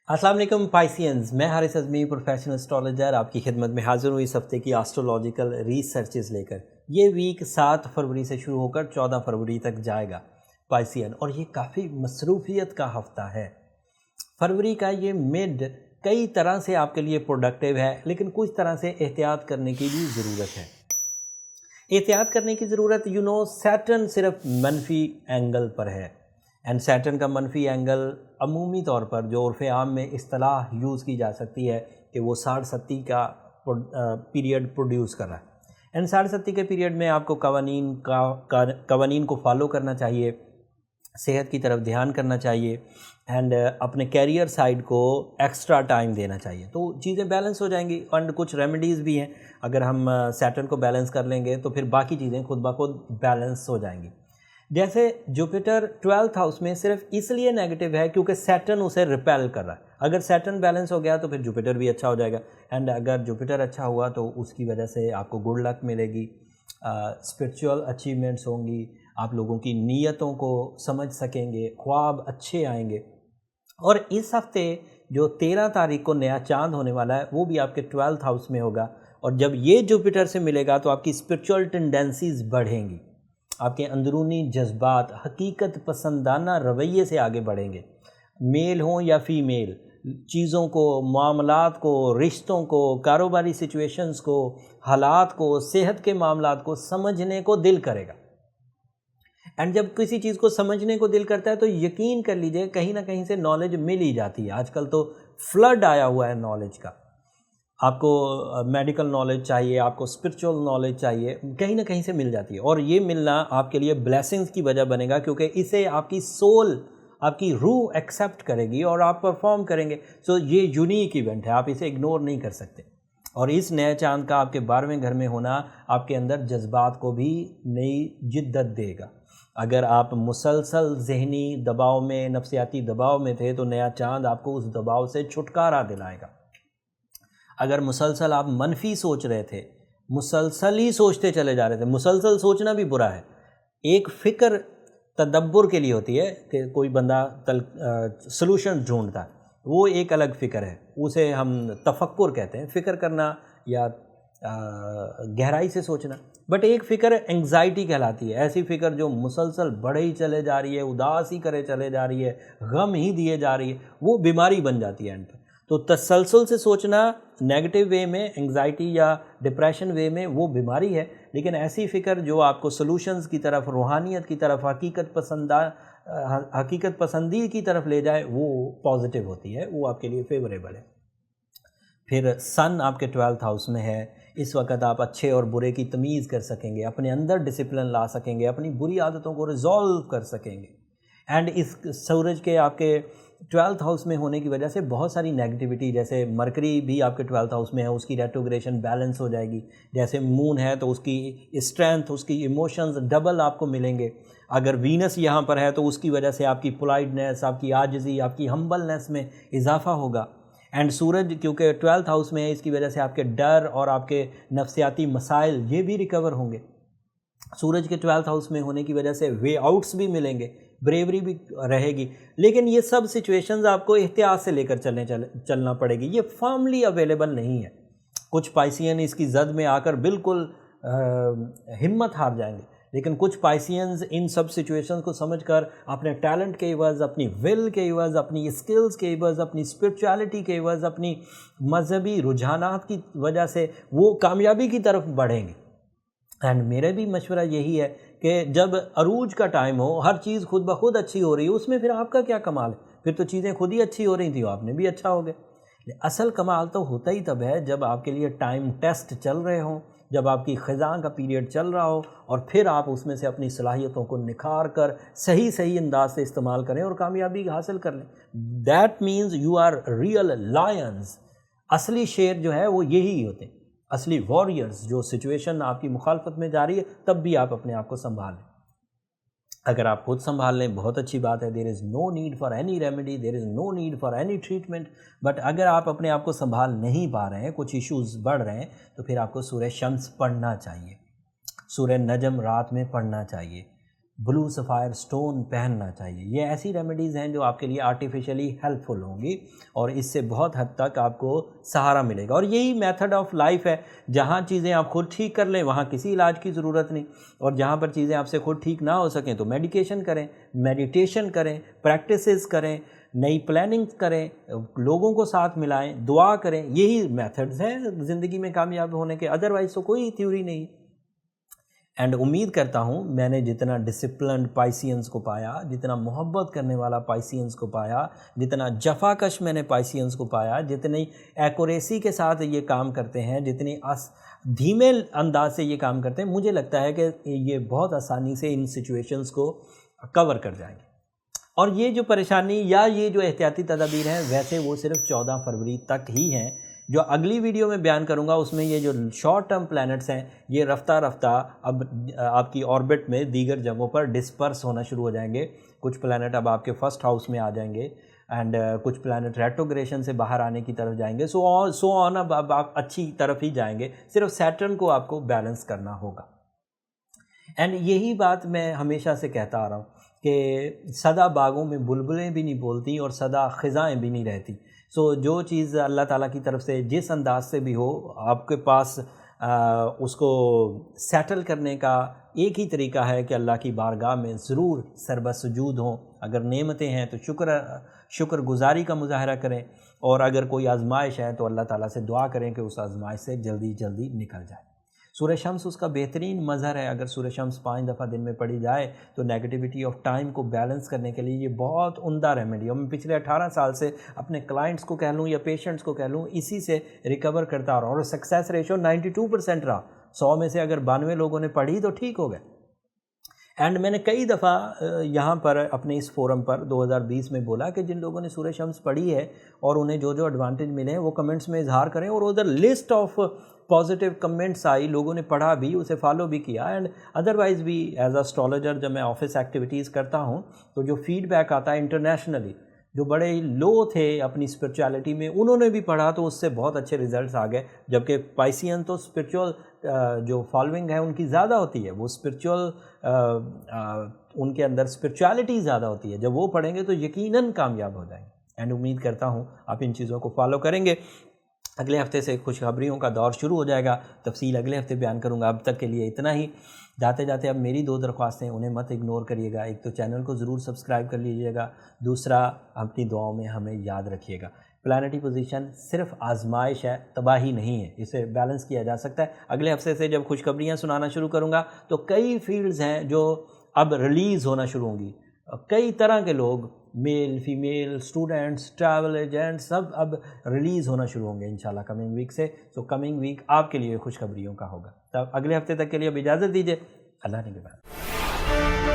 अस्सलाम वालेकुम पाइसियंस, मैं हारिस अज़मी प्रोफेशनल एस्ट्रोलॉजर आपकी खिदमत में हाज़िर हूँ इस हफ्ते की एस्ट्रोलॉजिकल रिसर्चेस लेकर। ये वीक 7 फरवरी से शुरू होकर 14 फरवरी तक जाएगा पाइसियन, और ये काफ़ी मसरूफियत का हफ़्ता है। फरवरी का ये मिड कई तरह से आपके लिए प्रोडक्टिव है, लेकिन कुछ तरह से एहतियात करने की भी ज़रूरत है। एहतियात करने की ज़रूरत सैटर्न सिर्फ मनफी एंगल पर है, एंड सैटर्न का मनफी एंगल अमूमी तौर पर जो उर्फ़ आम में इस्तिलाह यूज़ की जा सकती है कि वो 60-70 का पीरियड प्रोड्यूस कर रहा है। एंड 60-70 के पीरियड में आपको कवानीन को फॉलो करना चाहिए, सेहत की तरफ ध्यान करना चाहिए, एंड अपने कैरियर साइड को एक्स्ट्रा टाइम देना चाहिए, तो चीज़ें बैलेंस हो जाएंगी। एंड कुछ रेमेडीज़ भी हैं, अगर हम सैटर्न को बैलेंस कर लेंगे तो फिर बाकी चीज़ें खुद ब खुद बैलेंस हो जाएंगी। जैसे जुपिटर 12th हाउस में सिर्फ इसलिए नेगेटिव है क्योंकि सैटर्न उसे रिपेल कर रहा है। अगर सैटर्न बैलेंस हो गया तो फिर जुपिटर भी अच्छा हो जाएगा, एंड अगर जुपिटर अच्छा हुआ तो उसकी वजह से आपको गुड लक मिलेगी, स्पिरिचुअल अचीवमेंट्स होंगी, आप लोगों की नीयतों को समझ सकेंगे, ख्वाब अच्छे आएंगे। और इस हफ्ते जो 13 तारीख को नया चांद होने वाला है वो भी आपके 12th हाउस में होगा, और जब ये जुपिटर से मिलेगा तो आपकी स्पिरिचुअल टेंडेंसीज़ बढ़ेंगी, आपके अंदरूनी जज्बात हकीकत पसंदाना रवैये से आगे बढ़ेंगे। मेल हों या फीमेल, चीज़ों को, मामलात को, रिश्तों को, कारोबारी सिचुएशंस को, हालात को, सेहत के मामलात को समझने को दिल करेगा। एंड जब किसी चीज़ को समझने को दिल करता है तो यकीन कर लीजिए कहीं ना कहीं से नॉलेज मिल ही जाती है। आजकल तो फ्लड आया हुआ है नॉलेज का। आपको मेडिकल नॉलेज चाहिए, आपको स्पिरिचुअल नॉलेज चाहिए, कहीं ना कहीं से मिल जाती है, और ये मिलना आपके लिए ब्लेसिंग्स की वजह बनेगा, क्योंकि इसे आपकी सोल, आपकी रूह एक्सेप्ट करेगी और आप परफॉर्म करेंगे। सो ये यूनिक इवेंट है, आप इसे इग्नोर नहीं कर सकते। और इस नए चांद का आपके 12वें घर में होना आपके अंदर जज्बात को भी नई जिद्दत देगा। अगर आप मुसलसल ज़हनी दबाव में, नफ्सियाती दबाव में थे तो नया चांद आपको उस दबाव से छुटकारा दिलाएगा। अगर मुसलसल आप मनफी सोच रहे थे, मुसलसल ही सोचते चले जा रहे थे, मुसलसल सोचना भी बुरा है। एक फ़िक्र तदब्बुर के लिए होती है कि कोई बंदा सलूशन ढूंढता है, वो एक अलग फ़िक्र है, उसे हम तफक्कुर कहते हैं, फ़िक्र करना या गहराई से सोचना। बट एक फ़िक्र एंग्जाइटी कहलाती है, ऐसी फ़िक्र जो मुसलसल बढ़े ही चले जा रही है, उदास ही करे चले जा रही है, गम ही दिए जा रही है, वो बीमारी बन जाती है एंड पर। तो तसलसल से सोचना नेगेटिव वे में, एंग्जाइटी या डिप्रेशन वे में, वो बीमारी है। लेकिन ऐसी फ़िक्र जो आपको सॉल्यूशंस की तरफ, रूहानियत की तरफ, हकीकत पसंदी की तरफ ले जाए, वो पॉजिटिव होती है, वो आपके लिए फेवरेबल है। फिर सन आपके 12th हाउस में है, इस वक्त आप अच्छे और बुरे की तमीज़ कर सकेंगे, अपने अंदर डिसिप्लिन ला सकेंगे, अपनी बुरी आदतों को रिजॉल्व कर सकेंगे। एंड इस सूरज के आपके 12th हाउस में होने की वजह से बहुत सारी नेगेटिविटी, जैसे मरकरी भी आपके 12th हाउस में है, उसकी रेट्रोग्रेशन बैलेंस हो जाएगी। जैसे मून है तो उसकी स्ट्रेंथ, उसकी इमोशंस डबल आपको मिलेंगे। अगर वीनस यहाँ पर है तो उसकी वजह से आपकी पोलाइटनेस, आपकी आजिज़ी, आपकी हम्बलनेस में इजाफा होगा। एंड सूरज क्योंकि 12th हाउस में है, इसकी वजह से आपके डर और आपके नफ्सियाती मसाइल ये भी रिकवर होंगे। सूरज के 12th हाउस में होने की वजह से वे आउट्स भी मिलेंगे, ब्रेवरी भी रहेगी। लेकिन ये सब सिचुएशंस आपको एहतियात से लेकर चलना पड़ेगी, ये फर्मली अवेलेबल नहीं है। कुछ पाइसियन इसकी जद में आकर बिल्कुल हिम्मत हार जाएंगे, लेकिन कुछ पाइसियंस इन सब सिचुएशंस को समझकर अपने टैलेंट के एवज़, अपनी विल के एवज़, अपनी स्किल्स के एवज़, अपनी स्पिरिचुअलिटी के एवज़, अपनी मजहबी रुझानात की वजह से वो कामयाबी की तरफ बढ़ेंगे। एंड मेरा भी मशवरा यही है कि जब अरूज का टाइम हो, हर चीज़ खुद ब खुद अच्छी हो रही है, उसमें फिर आपका क्या कमाल है? फिर तो चीज़ें खुद ही अच्छी हो रही थी, आपने भी अच्छा हो गए। असल कमाल तो होता ही तब है जब आपके लिए टाइम टेस्ट चल रहे हों, जब आपकी ख़ज़ां का पीरियड चल रहा हो, और फिर आप उसमें से अपनी सलाहियतों को निखार कर सही अंदाज से इस्तेमाल करें और कामयाबी हासिल कर लें। That means you are real lions. असली शेर जो है वो यही होते हैं, असली वॉरियर्स। जो सिचुएशन आपकी मुखालफत में जा रही है तब भी आप अपने आप को संभालें। अगर आप खुद संभाल लें बहुत अच्छी बात है, there is no need for any remedy, there is no need for any treatment. But अगर आप अपने आप को संभाल नहीं पा रहे हैं, कुछ इश्यूज़ बढ़ रहे हैं, तो फिर आपको सूरह शम्स पढ़ना चाहिए, सूरह नजम रात में पढ़ना चाहिए, ब्लू सफ़ायर स्टोन पहनना चाहिए। ये ऐसी रेमेडीज़ हैं जो आपके लिए आर्टिफिशियली हेल्पफुल होंगी और इससे बहुत हद तक आपको सहारा मिलेगा। और यही मेथड ऑफ लाइफ है, जहाँ चीज़ें आप खुद ठीक कर लें वहाँ किसी इलाज की ज़रूरत नहीं, और जहाँ पर चीज़ें आपसे खुद ठीक ना हो सकें तो मेडिकेशन करें, मेडिटेशन करें, प्रैक्टिसेस करें, नई प्लानिंग करें, लोगों को साथ मिलाएं, दुआ करें। यही मेथड्स हैं ज़िंदगी में कामयाब होने के, अदरवाइज़ तो कोई थ्योरी नहीं। एंड उम्मीद करता हूँ मैंने जितना डिसिप्लिन्ड पाइसियंस को पाया, जितना मोहब्बत करने वाला पाइसियंस को पाया, जितना जफाकश मैंने पाइसियंस को पाया, जितनी एक्यूरेसी के साथ ये काम करते हैं, जितनी धीमे अंदाज से ये काम करते हैं, मुझे लगता है कि ये बहुत आसानी से इन सिचुएशंस को कवर कर जाएंगे। और ये जो परेशानी या ये जो एहतियाती तदाबीर हैं वैसे वो सिर्फ 14 फरवरी तक ही हैं। जो अगली वीडियो में बयान करूंगा उसमें ये जो शॉर्ट टर्म प्लैनेट्स हैं ये रफ्ता रफ्ता अब आपकी ऑर्बिट में दीगर जगहों पर डिस्पर्स होना शुरू हो जाएंगे। कुछ प्लैनेट अब आपके फर्स्ट हाउस में आ जाएंगे एंड कुछ प्लैनेट रेट्रोग्रेशन से बाहर आने की तरफ जाएंगे। सो ऑन अब आप अच्छी तरफ ही जाएंगे। सिर्फ सैटर्न को आपको बैलेंस करना होगा। एंड यही बात मैं हमेशा से कहता आ रहा हूँ कि सदा बागों में बुलबुलें भी नहीं बोलती और सदा ख़िज़ाएँ भी नहीं रहती। सो जो चीज़ अल्लाह ताला की तरफ से जिस अंदाज से भी हो आपके पास उसको सेटल करने का एक ही तरीका है कि अल्लाह की बारगाह में ज़रूर सरबसजूद हों। अगर नेमतें हैं तो शुक्र गुज़ारी का मुजाहरा करें, और अगर कोई आजमाइश है तो अल्लाह ताला से दुआ करें कि उस आजमाइश से जल्दी जल्दी निकल जाए। सूरह शम्स उसका बेहतरीन मज़हर है। अगर सूरह शम्स 5 दफ़ा दिन में पढ़ी जाए तो नेगेटिविटी ऑफ टाइम को बैलेंस करने के लिए ये बहुत उम्दा रेमेडी है। मैं पिछले 18 साल से अपने क्लाइंट्स को कह लूँ या पेशेंट्स को कह लूँ इसी से रिकवर करता आ रहा हूँ और सक्सेस रेशो 92% रहा। 100 में से अगर 92 लोगों ने पढ़ी तो ठीक हो गए। एंड मैंने कई दफ़ा यहाँ पर अपने इस फोरम पर 2020 में बोला कि जिन लोगों ने सूरह शम्स पढ़ी है और उन्हें जो जो एडवांटेज मिले हैं वो कमेंट्स में इजहार करें। और उधर list of positive comments I, लोगों ने पढ़ा भी, उसे फॉलो भी किया। एंड अदरवाइज़ भी एज एस्ट्रोलॉजर जब मैं ऑफिस एक्टिविटीज़ करता हूँ तो जो फीडबैक आता है इंटरनेशनली, जो बड़े लो थे अपनी स्पिरिचुअलिटी में उन्होंने भी पढ़ा तो उससे बहुत अच्छे रिजल्ट्स आ गए। जबकि पाइसियन तो स्पिरिचुअल जो फॉलोइंग है उनकी ज़्यादा होती है, वो स्पिरिचुअल उनके अंदर स्पिरिचुअलिटी ज़्यादा होती है। जब वो पढ़ेंगे तो यकीनन कामयाब हो जाएंगे। एंड उम्मीद करता हूँ आप इन चीज़ों को फॉलो करेंगे। अगले हफ्ते से खुशखबरियों का दौर शुरू हो जाएगा, तफसील अगले हफ्ते बयान करूँगा। अब तक के लिए इतना ही। जाते जाते अब मेरी 2 दरख्वास्तें, उन्हें मत इग्नोर करिएगा। एक तो चैनल को ज़रूर सब्सक्राइब कर लीजिएगा, दूसरा अपनी दुआओं में हमें याद रखिएगा। प्लानिटरी पोजीशन सिर्फ आजमाइश है, तबाही नहीं है, इसे बैलेंस किया जा सकता है। अगले हफ्ते से जब खुशखबरियाँ सुनाना शुरू करूँगा तो कई फील्ड्स हैं जो अब रिलीज़ होना शुरू होंगी। कई तरह के लोग, male female, students, travel agents, सब अब रिलीज़ होना शुरू होंगे इंशाल्लाह कमिंग वीक से। तो कमिंग वीक आपके लिए खुशखबरियों का होगा। तब अगले हफ्ते तक के लिए अब इजाज़त दीजिए। अल्लाह ने के बाद।